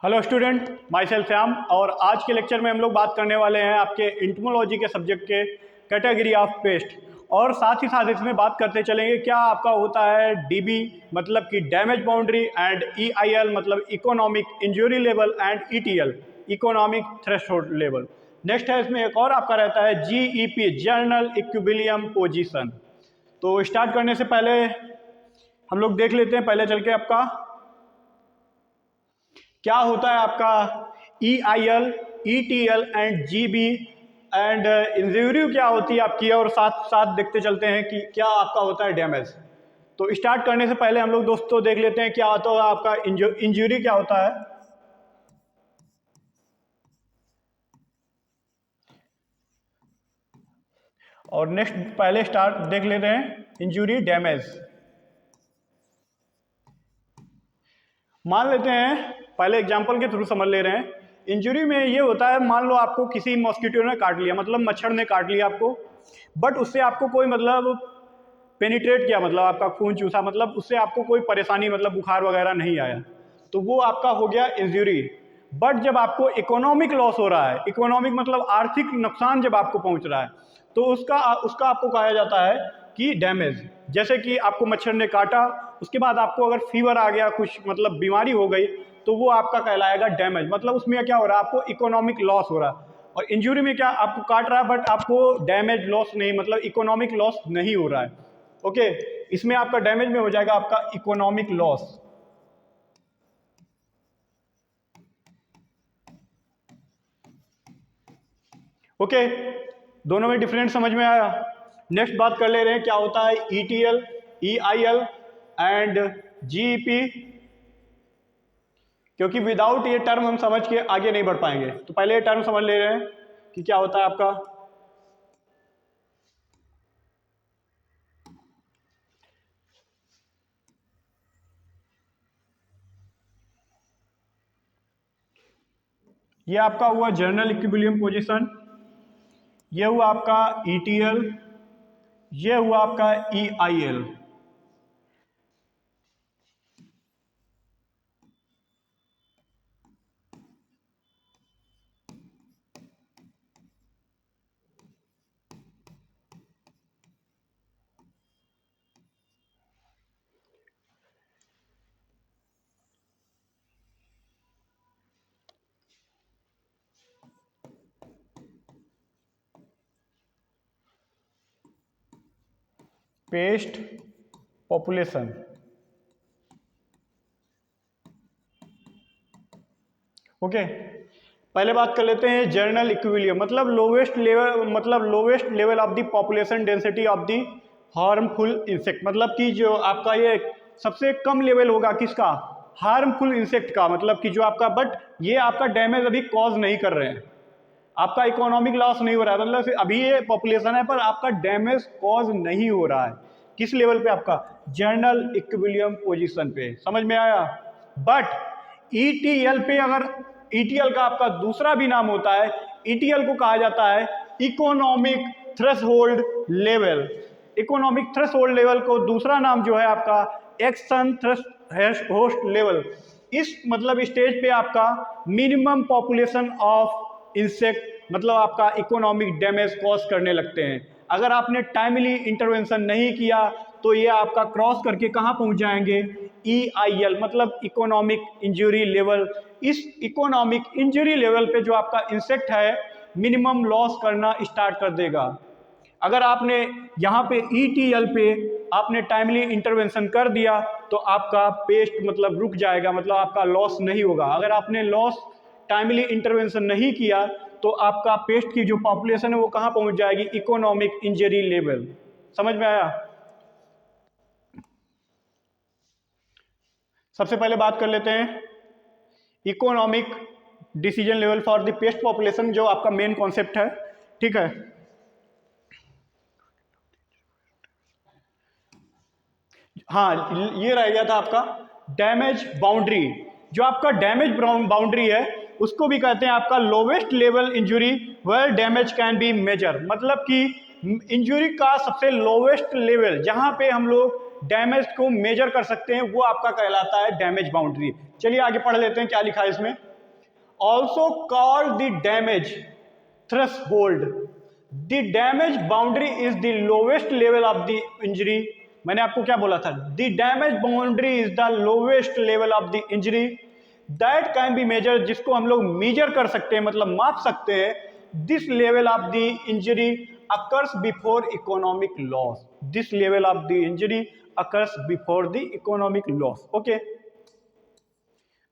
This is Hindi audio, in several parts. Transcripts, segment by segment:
Hello student, my self Shyam. और आज के लेक्चर में हम लोग बात करने वाले हैं आपके इंटमोलॉजी के सब्जेक्ट के कैटेगरी ऑफ पेस्ट। और साथ ही साथ इसमें बात करते चलेंगे क्या आपका होता है डीबी मतलब कि डैमेज बाउंड्री, एंड ईआईएल मतलब economic injury level, and ETL economic threshold level. Next है इसमें एक और आपका रहता है जीईपी जर्नल इक्विलिब्रियम पोजीशन। तो स्टार्ट करने से पहले हम लोग देख लेते हैं पहले चल के आपका क्या होता है आपका E I L, E T L and G B, and injury क्या होती है आपकी, और साथ साथ देखते चलते हैं कि क्या आपका होता है डैमेज। तो स्टार्ट करने से पहले हम लोग दोस्तों देख लेते हैं क्या होता है आपका इंजरी क्या होता है। और नेक्स्ट पहले स्टार्ट देख लेते हैं इंजरी डैमेज। मान लेते हैं पहले एग्जांपल के थ्रू समझ ले रहे हैं। इंजरी में ये होता है, मान लो आपको किसी मॉस्किटो ने काट लिया, मतलब मच्छर ने काट लिया आपको, बट उससे आपको कोई मतलब पेनिट्रेट किया, मतलब आपका खून चूसा, मतलब उससे आपको कोई परेशानी मतलब बुखार वगैरह नहीं आया, तो वो आपका हो गया इंजरी। बट जब आपको इकोनॉमिक लॉस हो रहा है, इकोनॉमिक मतलब आर्थिक नुकसान जब आपको पहुंच रहा है, तो उसका उसका आपको कहा जाता है कि डैमेज। जैसे कि आपको मच्छर ने काटा, उसके बाद आपको अगर फीवर आ गया, कुछ मतलब बीमारी हो गई, तो वो आपका कहलाएगा डैमेज। मतलब उसमें क्या हो रहा है, आपको इकोनॉमिक लॉस हो रहा है। और इंजरी में क्या, आपको काट रहा है बट आपको डैमेज लॉस नहीं, मतलब इकोनॉमिक लॉस नहीं हो रहा है। ओके, इसमें आपका डैमेज में हो जाएगा आपका इकोनॉमिक लॉस। ओके, दोनों में डिफरेंस समझ में आया। नेक्स्ट बात कर ले रहे हैं क्या होता है ईटीएल, ईआईएल एंड जीईपी, क्योंकि विदाउट ये टर्म हम समझ के आगे नहीं बढ़ पाएंगे। तो पहले ये टर्म समझ ले रहे हैं कि क्या होता है आपका। ये आपका हुआ जर्नल इक्विलिब्रियम पोजीशन, ये हुआ आपका ईटीएल, ये हुआ आपका ईआईएल। Paste population. ओके, पहले बात कर लेते हैं जर्नल इक्विलिब्रियम मतलब लोवेस्ट लेवल, मतलब lowest level of the population density of the harmful insect. मतलब कि जो आपका ये सबसे कम लेवल होगा किसका, हार्मफुल इंसेक्ट का, मतलब कि जो आपका, बट ये आपका डैमेज अभी कॉज नहीं कर रहे हैं, आपका इकोनॉमिक लॉस नहीं हो रहा है, मतलब अभी ये पॉपुलेशन है पर आपका डैमेज कॉज नहीं हो रहा है। किस लेवल पे, आपका जर्नल इक्विलिब्रियम पोजीशन पे। समझ में आया। बट ईटीएल पे, अगर ईटीएल का आपका दूसरा भी नाम होता है, ईटीएल को कहा जाता है economic threshold level. Economic threshold level को दूसरा नाम जो है आपका एक्शन थ्रेशोल्ड लेवल। इस मतलब स्टेज पे आपका मिनिमम पॉपुलेशन ऑफ इंसेक्ट, मतलब आपका इकोनॉमिक डैमेज कॉज करने लगते हैं। अगर आपने टाइमली इंटरवेंशन नहीं किया तो ये आपका क्रॉस करके कहाँ पहुंच जाएंगे, ईआईएल मतलब इकोनॉमिक इंजरी लेवल। इस इकोनॉमिक इंजरी लेवल पे जो आपका इंसेक्ट है मिनिमम लॉस करना स्टार्ट कर देगा। अगर आपने यहाँ पे ईटीएल पे आपने टाइमली इंटरवेंशन कर दिया तो आपका पेस्ट मतलब रुक जाएगा, मतलब आपका लॉस नहीं होगा। अगर आपने लॉस टाइमली इंटरवेंशन नहीं किया तो आपका पेस्ट की जो पॉपुलेशन है वो कहाँ पहुंच जाएगी, इकोनॉमिक इंजरी लेवल। समझ में आया। सबसे पहले बात कर लेते हैं economic decision level for the paste population, जो आपका मेन कॉन्सेप्ट है। ठीक है, हाँ ये रह गया था आपका डैमेज बाउंड्री। जो आपका डैमेज बाउंड्री है उसको भी कहते हैं आपका lowest level injury where damage can be major. मतलब कि इंजरी का सबसे लोवेस्ट लेवल जहां पे हम लोग डैमेज को मेजर कर सकते हैं वो आपका कहलाता है डैमेज बाउंड्री। चलिए आगे पढ़ लेते हैं क्या लिखा है इसमें। also called the damage threshold. The damage boundary is the lowest level of the injury. मैंने आपको क्या बोला था? The damage boundary is the lowest level of the injury that can be measured, जिसको हम लोग मेजर कर सकते हैं, मतलब माप सकते हैं. This level of the injury occurs before economic loss. This level of the injury occurs before the economic loss. Okay.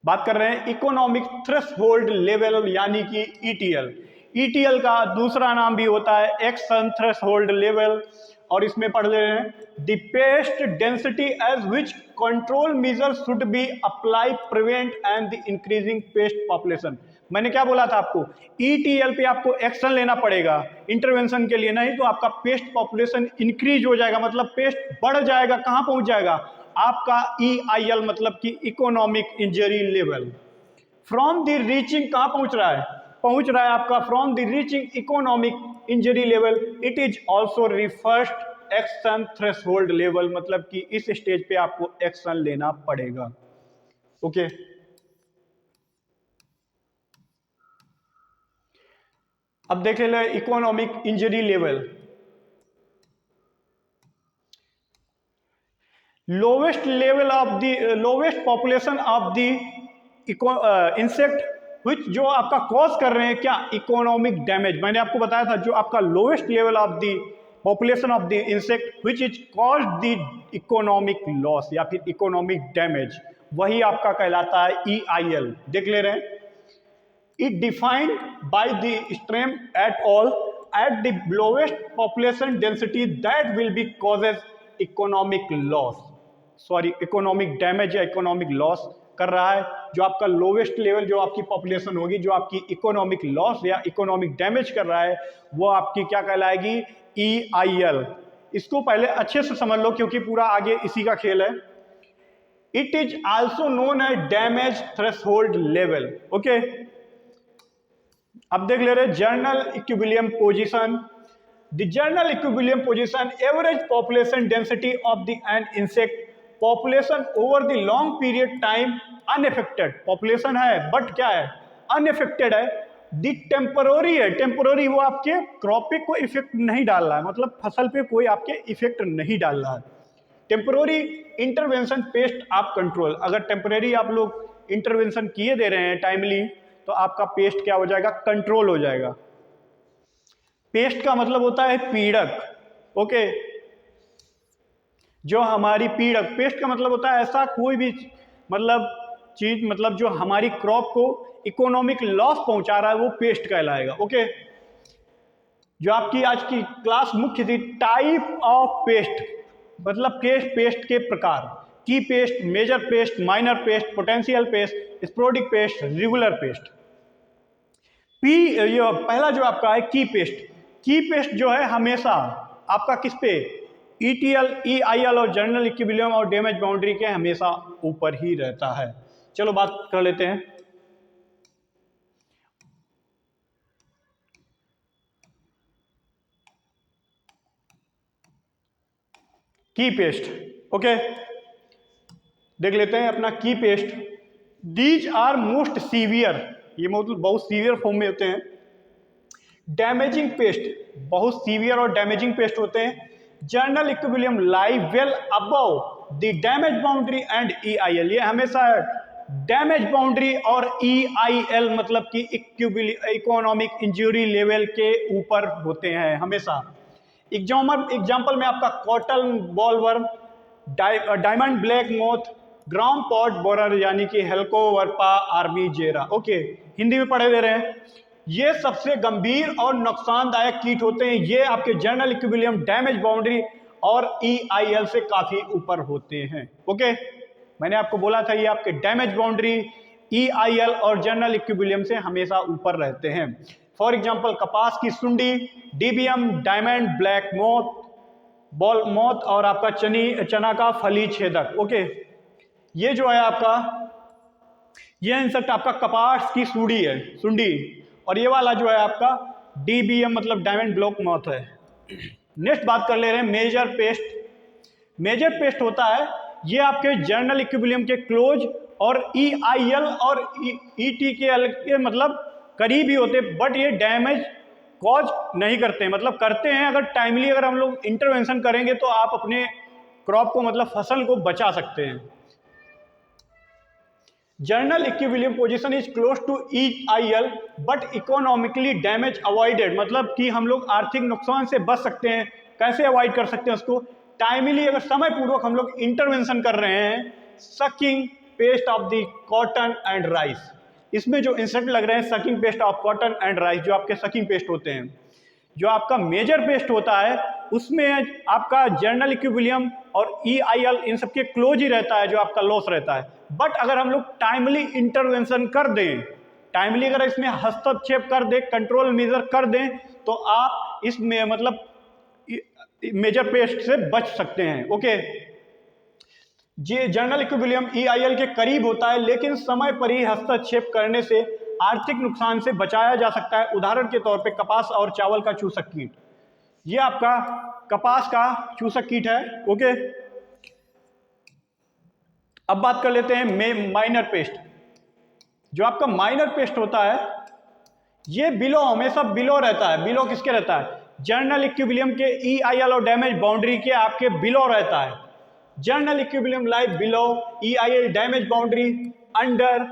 बात कर रहे हैं इकोनॉमिक थ्रेशोल्ड लेवल यानी कि ईटीएल. ईटीएल का दूसरा नाम भी होता है एक्शन थ्रेशोल्ड लेवल, और इसमें पढ़ ले रहे हैं the pest density as which control measures should be apply prevent and the increasing pest population. मैंने क्या बोला था आपको? ईटीएल पे आपको एक्शन लेना पड़ेगा इंटरवेंशन के लिए, नहीं तो आपका पेस्ट पॉपुलेशन इंक्रीज हो जाएगा, मतलब पेस्ट बढ़ जाएगा. कहां पहुंच जाएगा? आपका EIL मतलब कि economic injury level. From the reaching कहां पहुंच रहा है? पहुंच रहा है आपका from the reaching economic injury level. It is also referred action threshold level, मतलब कि इस स्टेज पे आपको एक्शन लेना पड़ेगा. ओके. अब देख ले economic injury level. lowest level of the lowest population of the insect which जो आपका कॉज कर रहे हैं क्या? Economic damage. मैंने आपको बताया था जो आपका lowest level of the population of the insect which is caused the economic loss या फिर इकोनॉमिक डैमेज, वही आपका कहलाता है EIL. देख ले रहे हैं. It defined by the stem at all at the lowest population density that will be causes economic loss. Sorry, economic damage या इकोनॉमिक लॉस कर रहा है. जो आपका लोवेस्ट लेवल जो आपकी पॉपुलेशन होगी, जो आपकी इकोनॉमिक लॉस या इकोनॉमिक डैमेज कर रहा है, वो आपकी क्या कहलाएगी? EIL. इसको पहले अच्छे से समझ लो क्योंकि पूरा आगे इसी का खेल है. It is also known as damage threshold level. Okay. अब देख ले रहे general equilibrium position. The general equilibrium position, average population density of the an insect population over the long period time unaffected. population है but क्या है? unaffected है. The temporary है. temporary वो आपके क्रॉप पे कोई इफेक्ट नहीं डाल रहा है, मतलब फसल पे कोई आपके इफेक्ट नहीं डाल रहा है. टेम्पररी इंटरवेंशन पेस्ट आप कंट्रोल. अगर टेम्पररी आप लोग इंटरवेंशन किए दे रहे हैं टाइमली, तो आपका पेस्ट क्या हो जाएगा? कंट्रोल हो जाएगा. पेस्ट का मतलब होता है पीड़क. ओके. जो हमारी पीड़क, पेस्ट का मतलब होता है ऐसा कोई भी मतलब चीज, मतलब जो हमारी क्रॉप को इकोनॉमिक लॉस पहुंचा रहा है, वो पेस्ट कहलाएगा. ओके. जो आपकी आज की क्लास मुख्य थी टाइप ऑफ पेस्ट, मतलब पेस्ट के प्रकार. Key pest, major pest, minor pest, potential pest, sporadic pest, regular pest. ये पहला जो आपका है की पेस्ट. की पेस्ट जो है हमेशा आपका किस पे? ETL, EIL और जनरल इक्विलिब्रियम और डैमेज बाउंड्री के हमेशा ऊपर ही रहता है. चलो बात कर लेते हैं. की पेस्ट. ओके. देख लेते हैं अपना key pest. These are most severe. ये मतलब बहुत सीवियर फॉर्म में होते हैं. डैमेजिंग पेस्ट, बहुत सीवियर और डैमेजिंग पेस्ट होते हैं. General equilibrium lie well above the damage boundary and EIL. ये हमेशा डैमेज बाउंड्री और EIL मतलब कि इकोनॉमिक इंजरी लेवल के ऊपर होते हैं हमेशा. एग्जाम्पल में आपका cotton bollworm, diamond black moth, ground pot borer यानी कि हेलिकोवर्पा आर्मीजेरा. ओके. हिंदी में पढ़े दे रहे हैं. ये सबसे गंभीर और नुकसानदायक कीट होते हैं. ये आपके जनरल इक्विलिब्रियम, डैमेज बाउंड्री और EIL से काफी ऊपर होते हैं. ओके. मैंने आपको बोला था ये आपके डैमेज बाउंड्री, EIL और जनरल इक्विलिब्रियम से हमेशा ऊपर रहते हैं. फॉर एग्जांपल कपास की सुंडी, DBM, diamond black moth, ball moth और आपका चना का फली छेदक. ओके. ये जो है आपका, ये इंसेक्ट आपका कपास की सुंडी, और ये वाला जो है आपका DBM मतलब डायमंड ब्लैक मोथ है. नेक्स्ट बात कर ले रहे हैं मेजर पेस्ट. मेजर पेस्ट होता है ये आपके जनरल इक्विलिब्रियम के क्लोज और EIL और ETKL के मतलब करीब ही होते, बट ये डैमेज कॉज नहीं करते, मतलब करते हैं अगर टाइमली अगर हम लोग इंटरवेंशन करेंगे तो आप अपने क्रॉप को मतलब फसल को बचा सकते हैं। General equilibrium position is close to EIL but economically damage avoided, मतलब कि हम लोग आर्थिक नुकसान से बच सकते हैं। कैसे अवॉइड कर सकते हैं उसको? टाइमली अगर समय पूर्वक हम लोग इंटरवेंशन कर रहे हैं, sucking paste of the cotton and rice, इसमें जो इंसेक्ट लग रहे हैं sucking paste of cotton and rice, जो आपके सकिंग पेस्ट होते हैं, जो आपका मेजर पेस्ट होता है उसमें आपका जर्नल इक्विलिब्रियम और EIL इन सबके क्लोज ही रहता है, जो आपका लॉस रहता है। बट अगर हम लोग टाइमली इंटरवेंशन कर दें, टाइमली अगर इसमें हस्तक्षेप कर दें, कंट्रोल मेजर कर दें, तो आप इसमें मतलब मेजर पेस्ट से बच सकते हैं। ओके, ये जर्नल इक्विलिब्रियम EIL के करीब होता है, लेकिन समय पर ही हस्तक्षेप करने से आर्थिक नुकसान से बचाया जा सकता है। उदाहरण के तौर पे कपास और चावल का चूसक कीट, ये आपका कपास का चूसक कीट है। ओके, अब बात कर लेते हैं माइनर पेस्ट। जो आपका माइनर पेस्ट होता है ये बिलो, हमेशा बिलो रहता है। बिलो किसके रहता है? जर्नल इक्विलिब्रियम के EIL और डैमेज बाउंड्री के आपके बिलो रहता है। General equilibrium lie below EIL damage boundary under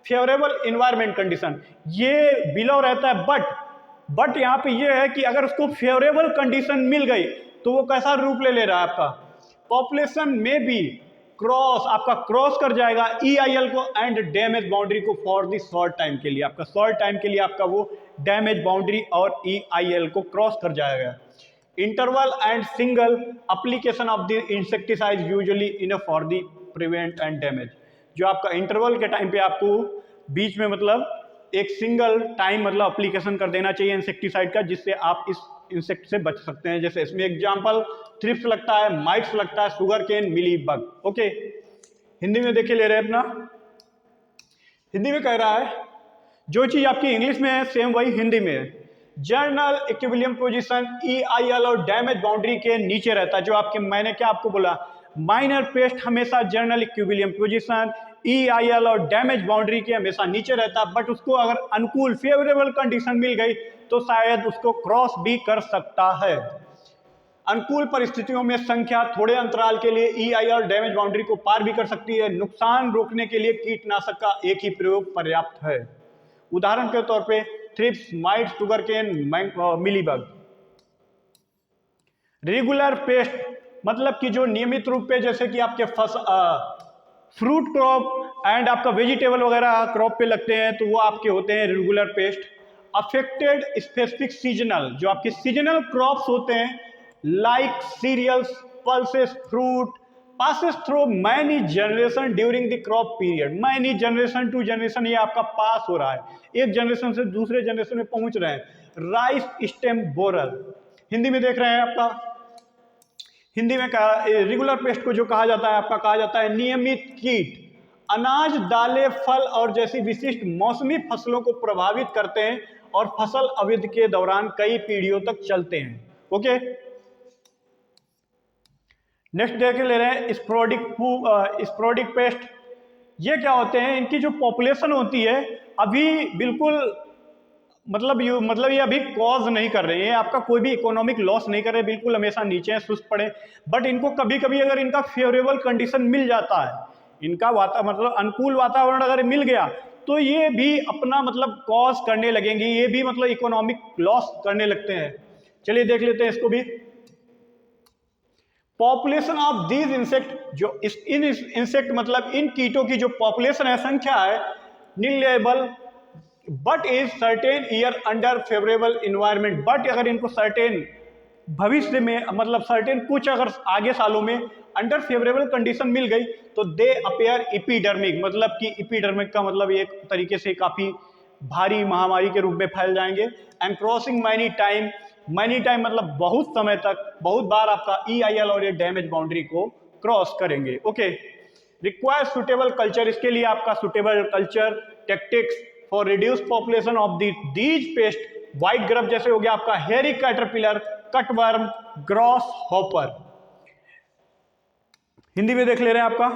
favourable environment condition, ये बिलो रहता है। बट यहाँ पे ये है कि अगर उसको फेवरेबल कंडीशन मिल गई तो वो कैसा रूप ले रहा है? आपका पॉपुलेशन में भी क्रॉस, आपका क्रॉस कर जाएगा EIL को एंड डैमेज बाउंड्री को फॉर द शॉर्ट टाइम के लिए, आपका शॉर्ट टाइम के लिए आपका वो डैमेज बाउंड्री और EIL को क्रॉस कर जाएगा। Interval and single application of the insecticide usually enough for the prevent and damage, जो आपका इंटरवल के टाइम पे आपको बीच में मतलब एक सिंगल टाइम मतलब एप्लीकेशन कर देना चाहिए इंसेक्टिसाइड का, जिससे आप इस इंसेक्ट से बच सकते हैं। जैसे इसमें एग्जांपल थ्रिप्स लगता है, माइट्स लगता है, sugar cane, mealy bug. Okay, Hindi में देखिए ले रहे हैं अपना। हिंदी में कह रहा है जो चीज आपकी इंग्लिश में है सेम वही हिंदी में है। जर्नल इक्विलिब्रियम पोजीशन EIL और डैमेज बाउंड्री के नीचे रहता है। जो आपके मैंने क्या आपको बोला, माइनर पेस्ट हमेशा जर्नल इक्विलिब्रियम पोजीशन EIL और डैमेज बाउंड्री के हमेशा नीचे रहता है, बट उसको अगर अनुकूल फेवरेबल कंडीशन मिल गई तो शायद उसको क्रॉस भी कर सकता है। अनुकूल परिस्थितियों में संख्या थोड़े अंतराल के लिए EIL डैमेज बाउंड्री को पार भी कर सकती है। नुकसान रोकने के लिए कीटनाशक का एक ही प्रयोग पर्याप्त है। उदाहरण के तौर पे thrips, mite, sugar cane, mealybug. Regular pest मतलब कि जो नियमित रूप पे, जैसे कि आपके फ्रूट क्रॉप एंड आपका वेजिटेबल वगैरह क्रॉप पे लगते हैं, तो वो आपके होते हैं regular pest. Affected specific seasonal, जो आपके सीजनल क्रॉप्स होते हैं like cereals, pulses, fruit passes through many generation during the crop period। many generation to generation ये आपका पास हो रहा है, एक जनरेशन से दूसरे जनरेशन में पहुंच रहे हैं। राइस स्टेम बोरर, हिंदी में देख रहे हैं आपका, हिंदी में रेगुलर पेस्ट को जो कहा जाता है आपका कहा जाता है नियमित कीट। अनाज, दालें, फल और जैसी विशिष्ट मौसमी फसलों को प्रभावित करते हैं और फसल अवधि के दौरान कई पीढ़ियों तक चलते हैं। ओके, नेक्स्ट देख ले रहे हैं स्पोरेडिक पेस्ट। ये क्या होते हैं? इनकी जो पॉपुलेशन होती है अभी बिल्कुल मतलब ये अभी कॉज नहीं कर रहे हैं, आपका कोई भी इकोनॉमिक लॉस नहीं कर रहे, बिल्कुल हमेशा नीचे हैं, सुस्त पड़े। बट इनको कभी कभी अगर इनका फेवरेबल कंडीशन मिल जाता है, इनका मतलब अनुकूल वातावरण अगर मिल गया, तो ये भी अपना मतलब कॉज करने लगेंगे, ये भी मतलब इकोनॉमिक लॉस करने लगते हैं। चलिए देख लेते हैं इसको भी। पॉपुलेशन ऑफ दीज इंसेक्ट, जो इन इंसेक्ट मतलब इन कीटों की जो पॉपुलेशन है, संख्या है, नीलेबल but is certain year under favourable environment. But अगर इनको सर्टेन भविष्य में मतलब सर्टेन कुछ अगर आगे सालों में अंडर फेवरेबल कंडीशन मिल गई तो दे अपेयर इपीडर्मिक, मतलब कि इपीडर्मिक का मतलब एक तरीके से काफी भारी महामारी के रूप में फैल जाएंगे। एंड क्रॉसिंग मैनी टाइम मतलब बहुत समय तक, बहुत बार आपका EIL और ये डैमेज बाउंड्री को क्रॉस करेंगे। ओके, रिक्वायर सुटेबल कल्चर, इसके लिए आपका suitable culture tactics for reduce population of these paste, white grub जैसे हो गया आपका hairy caterpillar, cutworm, gross hopper. Hindi में देख ले रहे हैं आपका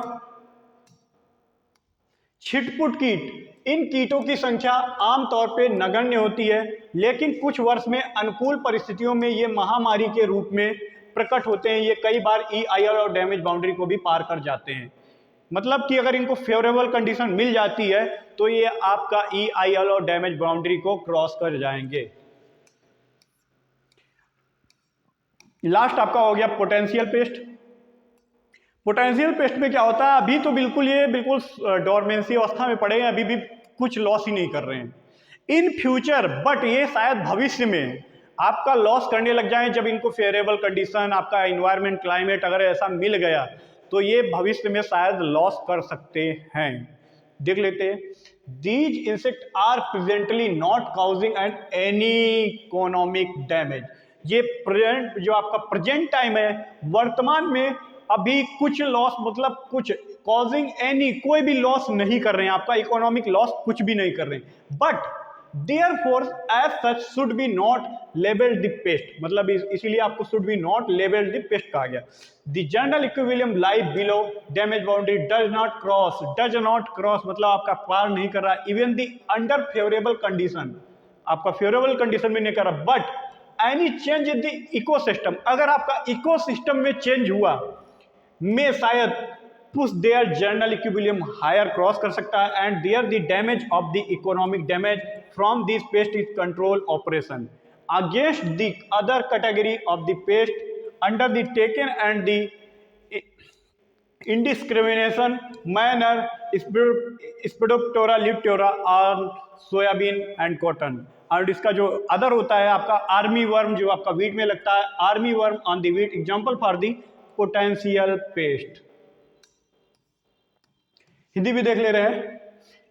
छिटपुट कीट, इन कीटों की संख्या आमतौर पे नगण्य होती है, लेकिन कुछ वर्ष में अनुकूल परिस्थितियों में ये महामारी के रूप में प्रकट होते हैं। ये कई बार EIL और डैमेज बाउंड्री को भी पार कर जाते हैं। मतलब कि अगर इनको फेवरेबल कंडीशन मिल जाती है तो ये आपका EIL और डैमेज बाउंड्री को क्रॉस कर जाएंगे। लास्ट आपका हो गया पोटेंशियल पेस्ट। पोटेंशियल पेस्ट में क्या होता है, अभी तो बिल्कुल डोरमेंसी अवस्था में पड़े हैं, अभी भी कुछ लॉस ही नहीं कर रहे हैं। इन फ्यूचर, बट ये शायद भविष्य में आपका लॉस करने लग जाए जब इनको फेवरेबल कंडीशन, आपका इन्वायरमेंट, क्लाइमेट अगर ऐसा मिल गया तो ये भविष्य में शायद लॉस कर सकते हैं। देख लेते हैं। These insect are presently not causing any economic damage. ये प्रेजेंट जो आपका प्रेजेंट टाइम है, वर्तमान में अभी कुछ लॉस, मतलब कुछ कॉजिंग एनी, कोई भी लॉस नहीं कर रहे हैं, आपका इकोनॉमिक लॉस कुछ भी नहीं कर रहे हैं। But therefore as such should be not labelled the pest, मतलब इसीलिए आपको should be not labelled the pest कहा गया। The general equilibrium lie below damage boundary does not cross मतलब आपका पार नहीं कर रहा, even the under favourable condition, आपका फेवरेबल कंडीशन में नहीं कर रहा। But any change in the ecosystem, अगर आपका इकोसिस्टम में चेंज हुआ में शायद push there general equilibrium higher cross कर सकता है, and there the damage of the economic damage from this pest is control operation against the other category of the pest under the taken and the indiscrimination manner Spodoptera litura on soybean and cotton. और इसका जो अदर होता है आपका आर्मी वर्म, जो आपका वीट में लगता है, army worm on the wheat, example for the potential paste. Hindi भी देख ले रहे हैं।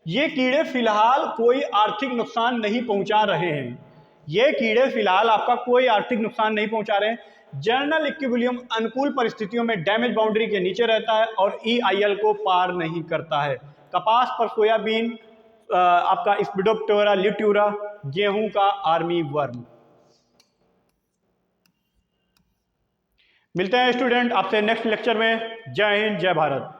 ये कीड़े फिलहाल कोई आर्थिक नुकसान नहीं पहुंचा रहे हैं, ये कीड़े फिलहाल आपका कोई आर्थिक नुकसान नहीं पहुंचा रहे हैं। जनरल इक्विलिब्रियम अनुकूल परिस्थितियों में डैमेज बाउंड्री के नीचे रहता है और EIL को पार नहीं करता है। कपास पर सोयाबीन, आपका स्पिडोप्टेरा लिट्यूरा, गेहूं का आर्मी वर्म। मिलते हैं स्टूडेंट आपसे नेक्स्ट लेक्चर में। जय हिंद, जय भारत।